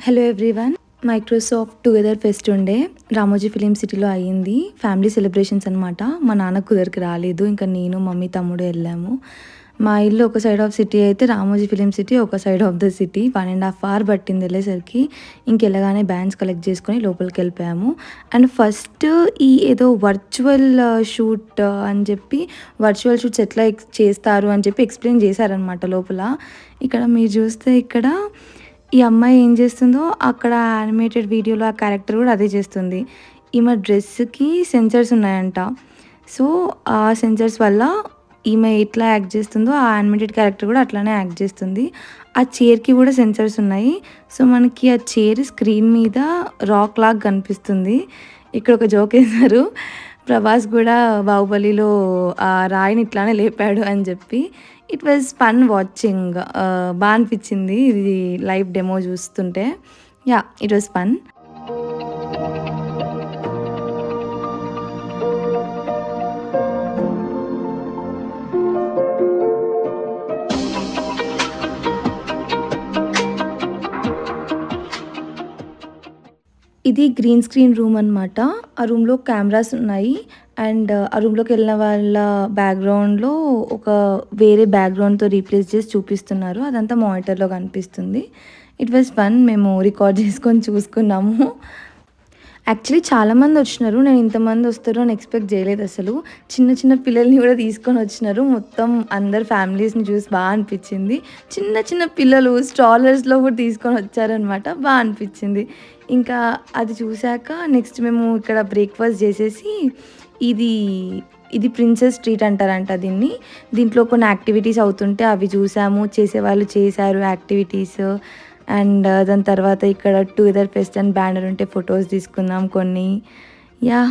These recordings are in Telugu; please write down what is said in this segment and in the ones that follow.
Hello everyone. Microsoft together pest ఉండే రామోజీ ఫిలిం సిటీలో అయ్యింది. ఫ్యామిలీ సెలబ్రేషన్స్ అనమాట. మా నాన్న కుదరికి రాలేదు, ఇంకా నేను మమ్మీ తమ్ముడు వెళ్ళాము. మా ఇల్లు ఒక సైడ్ ఆఫ్ సిటీ అయితే రామోజీ ఫిలిం సిటీ ఒక side of the city. 1.5 hours పట్టింది వెళ్ళేసరికి. ఇంకెళ్ళగానే బ్యాండ్స్ కలెక్ట్ చేసుకొని లోపలికి వెళ్ళిపోయాము. అండ్ ఫస్ట్ ఈ ఏదో వర్చువల్ షూట్ అని చెప్పి వర్చువల్ షూట్స్ ఎట్లా చేస్తారు అని చెప్పి ఎక్స్ప్లెయిన్ చేశారనమాట లోపల. ఇక్కడ మీరు చూస్తే ఇక్కడ ఈ అమ్మాయి ఏం చేస్తుందో అక్కడ యానిమేటెడ్ వీడియోలో ఆ క్యారెక్టర్ కూడా అదే చేస్తుంది. ఈమె డ్రెస్కి సెన్సర్స్ ఉన్నాయంట. సో ఆ సెన్సర్స్ వల్ల ఈమె ఎట్లా యాక్ట్ చేస్తుందో ఆ యానిమేటెడ్ క్యారెక్టర్ కూడా అట్లానే యాక్ట్ చేస్తుంది. ఆ చైర్కి కూడా సెన్సర్స్ ఉన్నాయి. సో మనకి ఆ చైర్ స్క్రీన్ మీద రాక్ లాగా కనిపిస్తుంది. ఇక్కడ ఒక జోక్ వేశారు, ప్రభాస్ కూడా బాహుబలిలో ఆ రాయిని ఇట్లానే లేపాడు అని చెప్పి. It was fun watching. బాగా అనిపించింది ఇది లైవ్ డెమో చూస్తుంటే. Yeah, it was fun. ఇది గ్రీన్ స్క్రీన్ రూమ్ అనమాట. ఆ రూమ్లో కెమెరాస్ ఉన్నాయి. అండ్ ఆ రూమ్లోకి వెళ్ళిన వాళ్ళ బ్యాక్గ్రౌండ్లో ఒక వేరే బ్యాక్గ్రౌండ్తో రీప్లేస్ చేసి చూపిస్తున్నారు. అదంతా మానిటర్లో కనిపిస్తుంది. It was fun. మేము రికార్డ్ చేసుకొని చూసుకున్నాము. యాక్చువల్లీ చాలామంది వచ్చినారు. నేను ఇంతమంది వస్తారు అని ఎక్స్పెక్ట్ చేయలేదు అసలు. చిన్న చిన్న పిల్లల్ని కూడా తీసుకొని వచ్చినారు. మొత్తం అందరు ఫ్యామిలీస్ని చూసి బాగా అనిపించింది. చిన్న చిన్న పిల్లలు స్ట్రాలర్స్లో కూడా తీసుకొని వచ్చారనమాట. బాగా అనిపించింది. ఇంకా అది చూశాక నెక్స్ట్ మేము ఇక్కడ బ్రేక్ఫాస్ట్ చేసేసి ఇది ప్రిన్సెస్ స్ట్రీట్ అంటారంట దీన్ని. దీంట్లో కొన్ని యాక్టివిటీస్ అవుతుంటే అవి చూసాము. చేసేవాళ్ళు చేశారు యాక్టివిటీస్. అండ్ దాని తర్వాత ఇక్కడ టుగెదర్ ఫెస్ట్ అండ్ బ్యానర్ ఉంటే ఫొటోస్ తీసుకుందాం కొన్ని. యా,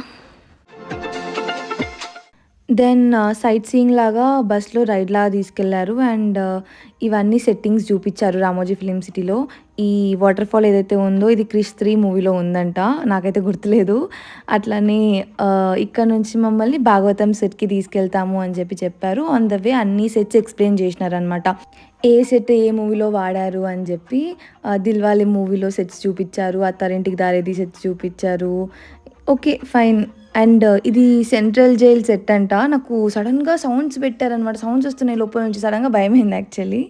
దెన్ సైట్ సీయింగ్ లాగా బస్లో రైడ్ లాగా తీసుకెళ్లారు. అండ్ ఇవన్నీ సెట్టింగ్స్ చూపించారు రామోజీ ఫిలిం సిటీలో. ఈ వాటర్ ఫాల్ ఏదైతే ఉందో ఇది క్రిష్ 3 మూవీలో ఉందంట, నాకైతే గుర్తులేదు. అట్లనే ఇక్కడ నుంచి మమ్మల్ని భాగవతం సెట్కి తీసుకెళ్తాము అని చెప్పారు. ఆన్ ద వే అన్ని సెట్స్ ఎక్స్ప్లెయిన్ చేసినారనమాట. ఏ సెట్ ఏ మూవీలో వాడారు అని చెప్పి. దిల్వాలే మూవీలో సెట్స్ చూపించారు, అత్తారింటికి దారేది సెట్స్ చూపించారు. Okay, fine. అండ్ ఇది సెంట్రల్ జైల్ సెట్ అంట. నాకు సడన్గా సౌండ్స్ పెట్టారనమాట. సౌండ్స్ వస్తున్నాయి లోపల నుంచి. సడన్గా భయమైంది యాక్చువల్లీ.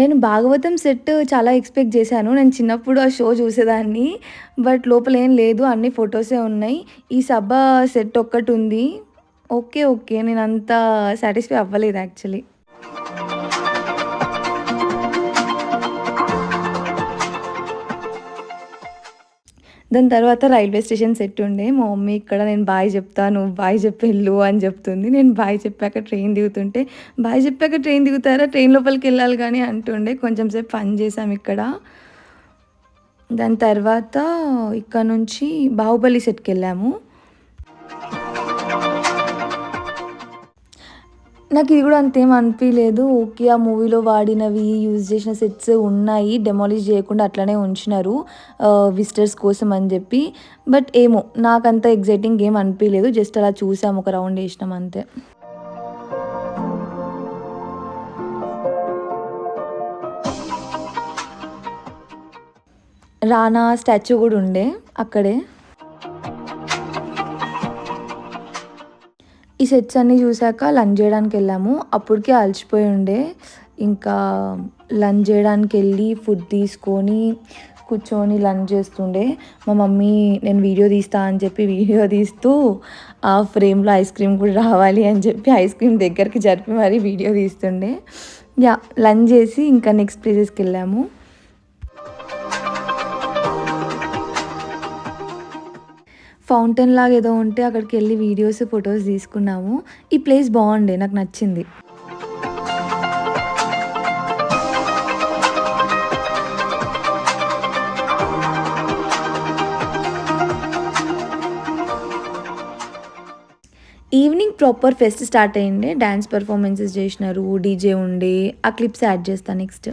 నేను భాగవతం సెట్ చాలా ఎక్స్పెక్ట్ చేశాను. నేను చిన్నప్పుడు ఆ షో చూసేదాన్ని. బట్ లోపల ఏం లేదు, అన్ని ఫొటోసే ఉన్నాయి. ఈ సభ సెట్ ఒక్కటి ఉంది. ఓకే, నేను అంత సాటిస్ఫై అవ్వలేదు యాక్చువల్లీ. దాని తర్వాత రైల్వే స్టేషన్ సెట్ ఉండే. మా మమ్మీ ఇక్కడ నేను బాయ్ చెప్తాను, బాయ్ చెప్పి వెళ్ళు అని చెప్తుంది. నేను బాయ్ చెప్పాక ట్రైన్ దిగుతుంటే, బాయ్ చెప్పాక ట్రైన్ దిగుతారా, ట్రైన్ లోపలికి వెళ్ళాలి కానీ అంటుండే. కొంచెం సేపు పని చేసాం ఇక్కడ. దాని తర్వాత ఇక్కడ నుంచి బాహుబలి సెట్కి వెళ్ళాము. నాకు ఇది కూడా అంతేం అనిపించలేదు. ఓకే, ఆ మూవీలో వాడినవి యూజ్ చేసిన సెట్స్ ఉన్నాయి, డెమాలిష్ చేయకుండా అట్లనే ఉంచినారు విజిటర్స్ కోసం అని చెప్పి. బట్ ఏమో నాకంత ఎగ్జైటింగ్ ఏం అనిపించలేదు. జస్ట్ అలా చూసాము, ఒక రౌండ్ వేసినాం అంతే. రానా స్టాచ్యూ కూడా ఉండే అక్కడే. ఈ సెట్స్ అన్నీ చూసాక లంచ్ చేయడానికి వెళ్ళాము. అప్పటికే అలసిపోయి ఉండే. ఇంకా లంచ్ చేయడానికి వెళ్ళి ఫుడ్ తీసుకొని కూర్చొని లంచ్ చేస్తుండే. మా మమ్మీ నేను వీడియో తీస్తా అని చెప్పి వీడియో తీస్తూ ఆ ఫ్రేమ్లో ఐస్ క్రీమ్ కూడా రావాలి అని చెప్పి ఐస్ క్రీమ్ దగ్గరికి జరిపి మరీ వీడియో తీస్తుండే. యా, లంచ్ చేసి ఇంకా నెక్స్ట్ ప్లేసెస్కి వెళ్ళాము. ఫౌంటైన్ లాగా ఏదో ఉంటే అక్కడికి వెళ్ళి వీడియోస్ ఫొటోస్ తీసుకున్నాము. ఈ ప్లేస్ బాగుండే, నాకు నచ్చింది. ఈవినింగ్ ప్రాపర్ ఫెస్ట్ స్టార్ట్ అయ్యిండే. డ్యాన్స్ పర్ఫార్మెన్సెస్ చేసినారు, డీజే ఉండే. ఆ క్లిప్స్ యాడ్ చేస్తాను నెక్స్ట్.